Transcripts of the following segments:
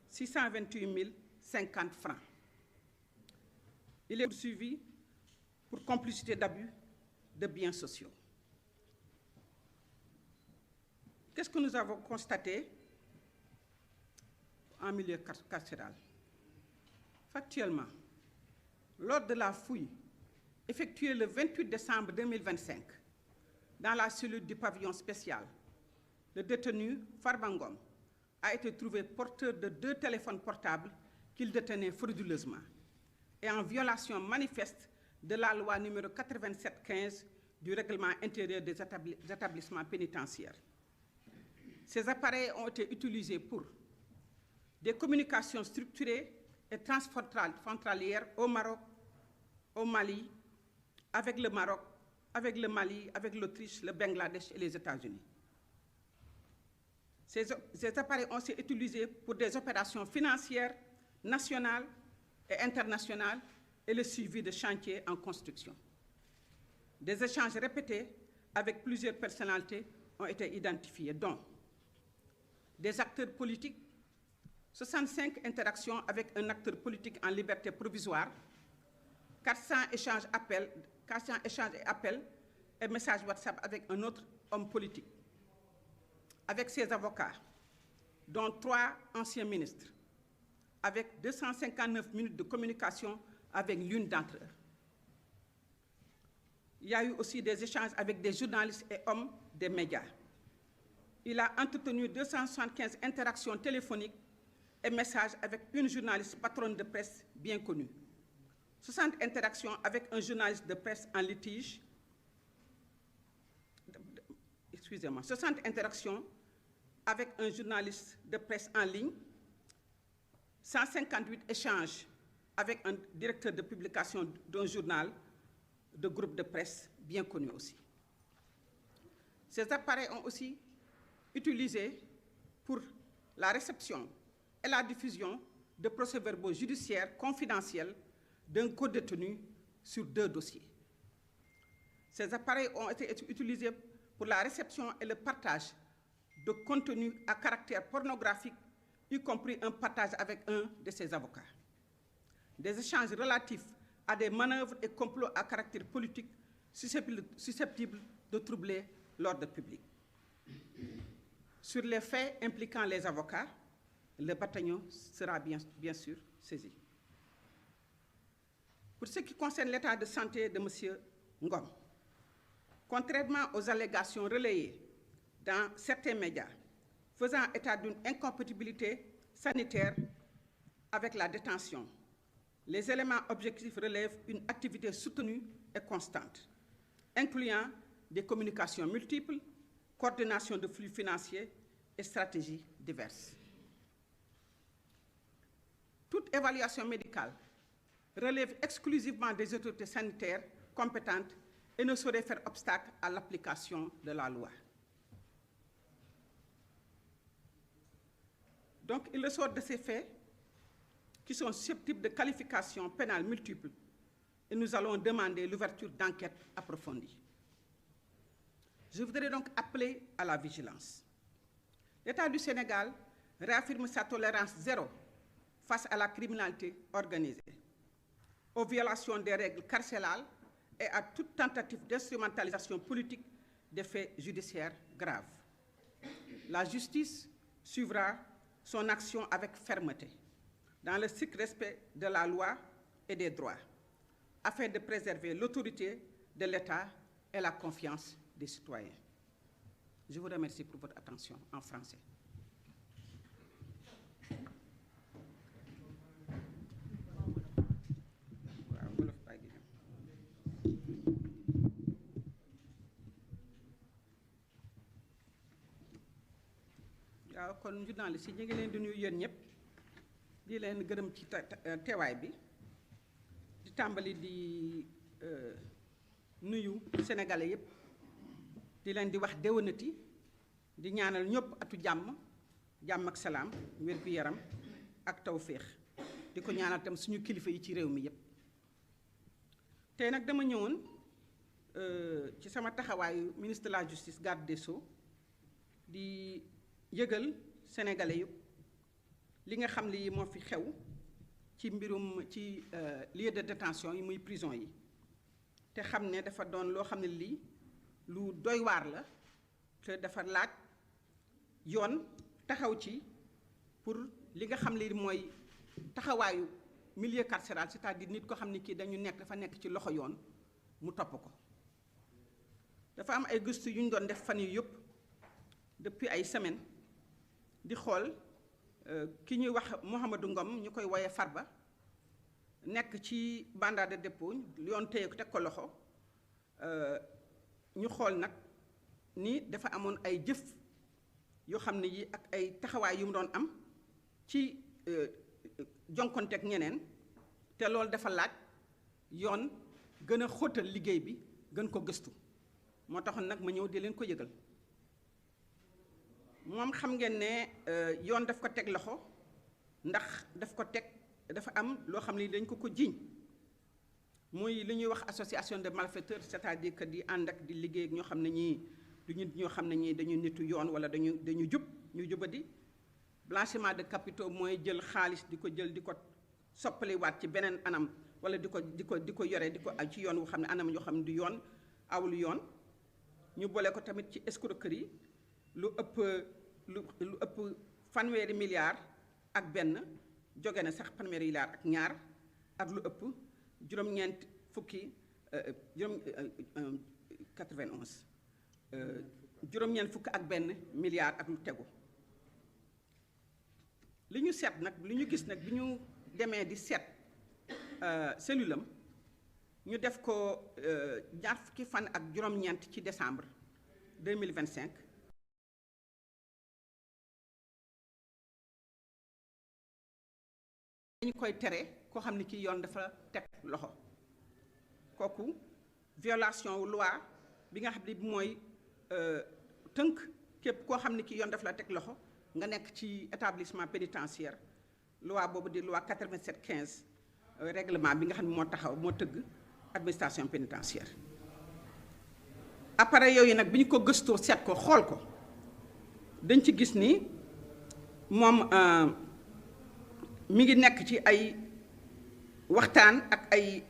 628 050 francs. Il est poursuivi pour complicité d'abus de biens sociaux. Qu'est-ce que nous avons constaté en milieu carcéral? Factuellement, lors de la fouille effectuée le 28 décembre 2025 dans la cellule du pavillon spécial, le détenu Farbangom a été trouvé porteur de 2 téléphones portables qu'il détenait frauduleusement et en violation manifeste de la loi numéro 87-15 du règlement intérieur des établissements pénitentiaires. Ces appareils ont été utilisés pour des communications structurées et transfrontalières au Maroc, au Mali, avec le Maroc, avec le Mali, avec l'Autriche, le Bangladesh et les États-Unis. Ces appareils ont été utilisés pour des opérations financières nationales et internationales et le suivi de chantiers en construction. Des échanges répétés avec plusieurs personnalités ont été identifiés, dont des acteurs politiques, 65 interactions avec un acteur politique en liberté provisoire, 400 échanges et appels et messages WhatsApp avec un autre homme politique, avec ses avocats, dont 3 anciens ministres, avec 259 minutes de communication avec l'une d'entre eux. Il y a eu aussi des échanges avec des journalistes et hommes des médias. Il a entretenu 275 interactions téléphoniques et messages avec une journaliste patronne de presse bien connue, 60 interactions avec un journaliste de presse en litige, 60 interactions avec un journaliste de presse en ligne, 158 échanges avec un directeur de publication d'un journal de groupe de presse bien connu aussi. Ces appareils ont aussi utilisé pour la réception et la diffusion de procès-verbaux judiciaires confidentiels d'un co-détenu sur 2 dossiers. Ces appareils ont été utilisés pour la réception et le partage de contenus à caractère pornographique, y compris un partage avec un de ses avocats. Des échanges relatifs à des manœuvres et complots à caractère politique susceptibles de troubler l'ordre public. Sur les faits impliquant les avocats, le bataillon sera bien sûr saisi. Pour ce qui concerne l'état de santé de M. Ngom, contrairement aux allégations relayées dans certains médias faisant état d'une incompatibilité sanitaire avec la détention, les éléments objectifs relèvent une activité soutenue et constante, incluant des communications multiples, coordination de flux financiers et stratégies diverses. Toute évaluation médicale relève exclusivement des autorités sanitaires compétentes et ne saurait faire obstacle à l'application de la loi. Donc, il ressort de ces faits qui sont susceptibles de qualifications pénales multiples et nous allons demander l'ouverture d'enquêtes approfondies. Je voudrais donc appeler à la vigilance. L'État du Sénégal réaffirme sa tolérance zéro face à la criminalité organisée, aux violations des règles carcérales et à toute tentative d'instrumentalisation politique des faits judiciaires graves. La justice suivra son action avec fermeté, dans le strict respect de la loi et des droits, afin de préserver l'autorité de l'État et la confiance des citoyens. Je vous remercie pour votre attention en français. waaw kon journaliste yi ñu ngi leen di nuyu yéen ñëpp di leen gërëm ci teewaay bi di tàmbali di nuyu sénégalais yëpp di leen di wax déwénati di ñaanal ñëpp atu jàmm ak salaam wér-gu-yaram ak tawféex di ko ñaanal tam suñu kilifa yi ci réew mi yëpp. tey nag dama ñëwoon ci sama taxawaayu ministre de la justice garde des sceaux di yëgal sénégalais yëpp li nga xam li moo fi xew ci mbirum ci lieu de détention yi muy prison yi te xam ne dafa doon loo xam ne lii lu doy waar la te dafa laaj yoon taxaw ci pour li nga xam li mooy taxawaayu milieu carcéral, c'est-à-dire nit ko xam ne kii dafa nekk ci loxo yoon mu topp ko. dafa am ay gëstu yu ñu doon def fan yu yëpp depuis ay semaines di xool ki ñuy wax Mouhamadou Ngom ñu koy woyee Farba nekk ci mandat de dépôt yoon téye ko teg ko loxo ñu xool nag ni dafa amoon ay jëf yoo xam ne yi ak ay taxawaay yu mu doon am ci jonkonteeg ñeneen te loolu dafa laaj yoon gën a xóotal liggéey bi gën ko gëstu moo taxoon nag ma ñëw di leen ko yëgal moom xam ngeen ne yoon daf ko teg loxo ndax dafa am loo xam ne dañ ko jiiñ muy li ñuy wax association de malfaiteurs, c'est-à-dire que di ànd ak di liggéey ak ñoo xam ne ñii du nit ñoo xam ne ñii dañu nitu yoon wala dañu jubadi blanchiment de capitaux mooy jël xaalis di ko soppaliwaat ci beneen anam wala di ko yore di ko ci yoon wu xam ne anam yoo xam ne du yoon awul yoon ñu boole ko tamit ci escroquerie lu ëpp fanweeri milliards ak benn jóge na sax fanweeri milliards ak ñaar ak lu ëpp juróom-ñeent fukki 91 juróom-ñeent fukk ak benn milliard ak lu tegu li ñu seet nag li ñu gis nag bi ñu demee di seet cellule am ñu def ko ñaar fukki fan ak juróom-ñeent ci décembre 2025 dañu koy tere koo xam ne kii yoon dafa teg loxo kooku violation loi bi nga xam ne mooy tënk képp koo xam ne kii yoon dafa la teg loxo nga nekk ci établissement pénitentiaire loi boobu di loi 87-15 règlement bi nga xam ne moo tëgg administration pénitentiaire appareil yooyu nag bi ñu ko gëstoo seet ko xool ko dañ ci gis ni moom mi ngi nekk ci ay waxtaan ak ay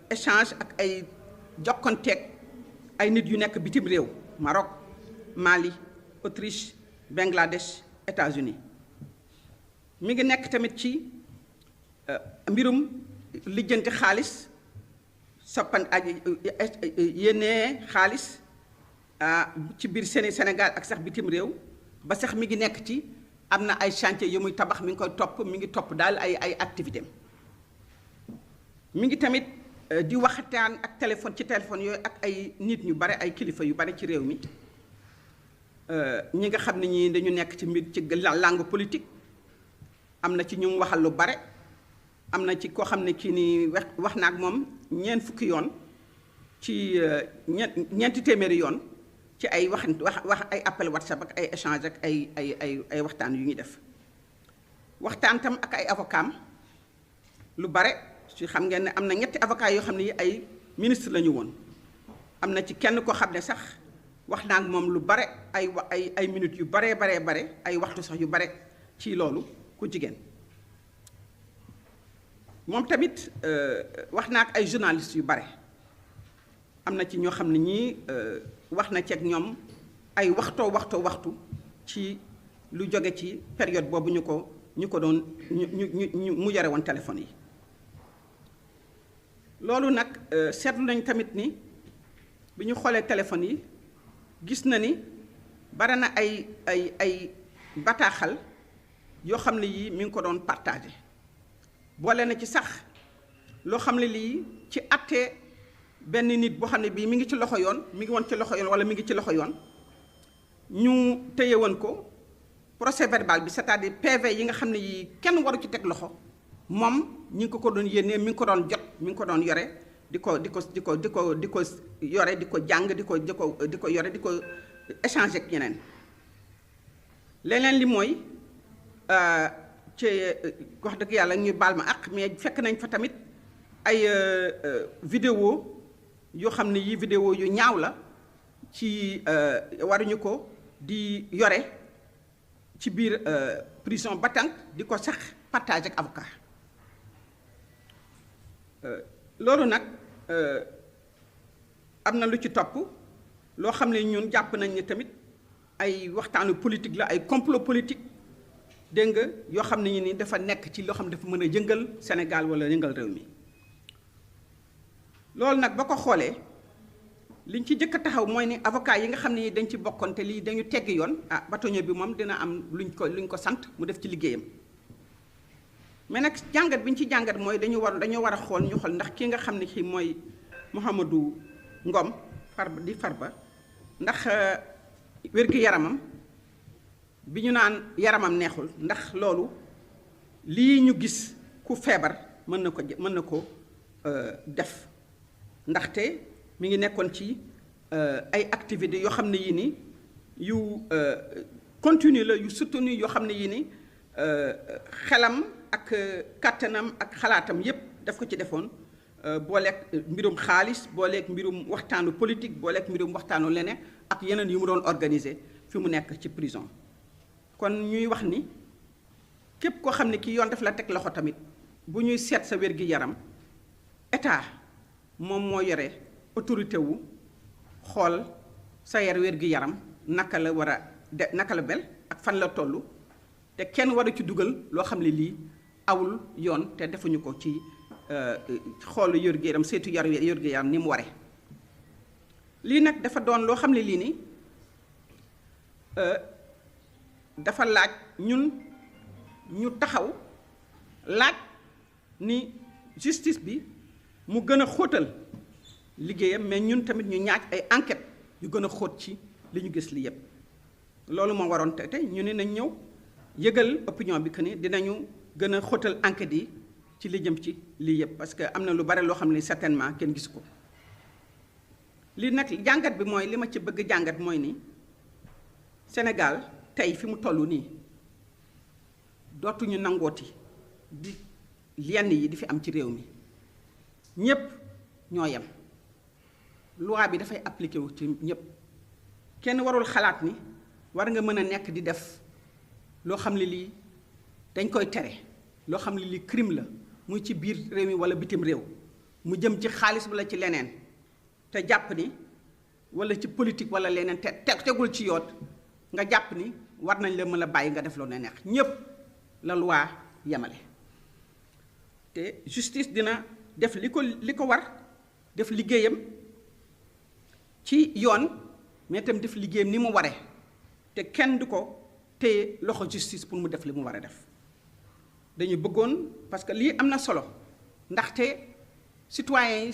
échange ak ay jokkonteeg ay nit yu nekk bitim réew Maroc Mali Autriche Bangladesh États-Unis mi ngi nekk tamit ci mbirum lijjanti xaalis yénnee xaalis ci biir Sénégal ak sax bitim réew ba sax mi ngi nekk ci am na ay chantier yu muy tabax mi ngi koy topp mi ngi topp daal ay activité mi ngi tamit di waxtaan ak téléphone yooyu ak ay nit ñu bare ay kilifa yu bare ci réew mi ñi nga xam ne ñii dañu nekk ci mbir ci langue politique am na ci ñu waxal lu bare am na ci koo xam ne kii ni wax na ak moom ñeent fukki yoon ci ñeenti téeméeri yoon ci ay wax ay appel WhatsApp ak ay échange ak ay waxtaan yu ñuy def waxtaan tam ak ay avocat lu bare ci xam ngeen ne am na ñetti avocat yoo xam ne yi ay ministre la ñu woon am na ci kenn koo xam ne sax wax naa ak moom lu bare ay minutes yu bare ay waxtu sax yu bare ci loolu ku jigéen moom tamit wax naa ak ay journalistes yu bare am na ci ñoo xam ne ñii wax na ci ak ñoom ay waxtu ci lu jóge ci période boobu ñu ko doon mu yore woon téléphone yi loolu nag seetlu nañ tamit ni bi ñu xoolee téléphone yi gis na ni bare na ay bataaxal yoo xam ne yii mi ngi ko doon partagé boole na ci sax loo xam ne lii ci àtte benn nit boo xam ne bii mi ngi ci loxo yoon mi ngi woon ci loxo yoon wala mi ngi ci loxo yoon ñu téye woon ko procès verbal bi c'est-à-dire PV yi nga xam ne yii kenn waru ci teg loxo moom ñi ngi ko doon yénnee mi ngi ko doon jot mi ngi ko doon yore di ko yore di ko jàng di ko yore di ko échanger ak ñeneen leneen li mooy ci wax dëgg yàlla ñuy baal ma ak mais fekk nañ fa tamit ay vidéo yoo xam ne yii vidéo yu ñaaw la ci waruñu ko di yore ci biir prison Batang di ko sax partage ak avocat loolu nag am na lu ci topp loo xam ne ñun jàpp nañ ne tamit ay waxtaanu politique la ay complot politique dégg nga yoo xam ne ñu ni dafa nekk ci loo xam ne dafa mën a yëngal Sénégal wala yëngal réew mi loolu nag ba ko xoolee liñ ci jëkk a taxaw mooy ni avocat yi nga xam ne dañ ci bokkoon te lii dañu tegg yoon bâtonnier bi moom dina am luñ ko sant mu def ci liggéeyam mais nag jàngat bi ñu ci jàngat mooy dañoo war a xool ñu xool ndax ki nga xam ne kii mooy Mouhamadou Ngom Farba ndax wér-gi-yaramam bi ñu naan yaramam neexul ndax loolu lii ñu gis ku feebar mën na ko def ndaxte mi ngi nekkoon ci ay activités yoo xam ne yii ni yu continue la yu soutenu yoo xam ne yii ni xelam ak kàttanam ak xalaatam yépp daf ko ci defoon booleeg mbirum xaalis booleeg mbirum waxtaanu politique booleeg mbirum waxtaanu leneen ak yeneen yu mu doon organiser fi mu nekk ci prison kon ñuy wax ni képp koo xam ne ki yoon daf la teg loxo tamit bu ñuy seet sa wér-gi-yaram état moom moo yore autorité wu xool sa wér-gi-yaram naka la war a naka la bel ak fan la toll te kenn waru ci dugal loo xam ne lii awul yoon te defuñu ko ci xoolu wér-gi-yaram saytu wér-gi-yaram ni mu waree lii nag dafa doon loo xam ne lii ni dafa laaj ñun ñu taxaw laaj ni justice bi mu gën a xóotal liggéeyam mais ñun tamit ñu ñaaj ay enquête yu gën a xóot ci li ñu gis li yépp loolu moo waroon te ñu ne nañ ñëw yëgal opinion bi que ni dinañu gën a xóotal enquête yi ci li jëm ci lii yépp parce que am na lu bare loo xam ne certainement kenn gis ko lii nag jàngat bi mooy li ma ci bëgg jàngat mooy ni Sénégal tey fi mu toll nii dootuñu nangooti di yenn yi di fi am ci réew mi ñépp ñoo yem loi bi dafay appliqué wu ci ñépp kenn warul xalaat ni war nga mën a nekk di def loo xam ne lii dañ koy tere loo xam ne lii crime la muy ci biir réew mi walla bitim réew mu jëm ci xaalis walla ci leneen te jàpp ni walla ci politique walla leneen te tegul ci yoon nga jàpp ni war nañ la mën a bàyyi nga def loo ne neex ñépp la loi yemale te justice dina def li ko war def liggéeyam ci yoon mais itam def liggéeyam ni mu waree te kenn du ko téye loxo justice pour mu def li mu war a def dañu bëggoon parce que lii am na solo ndaxte citoyens yi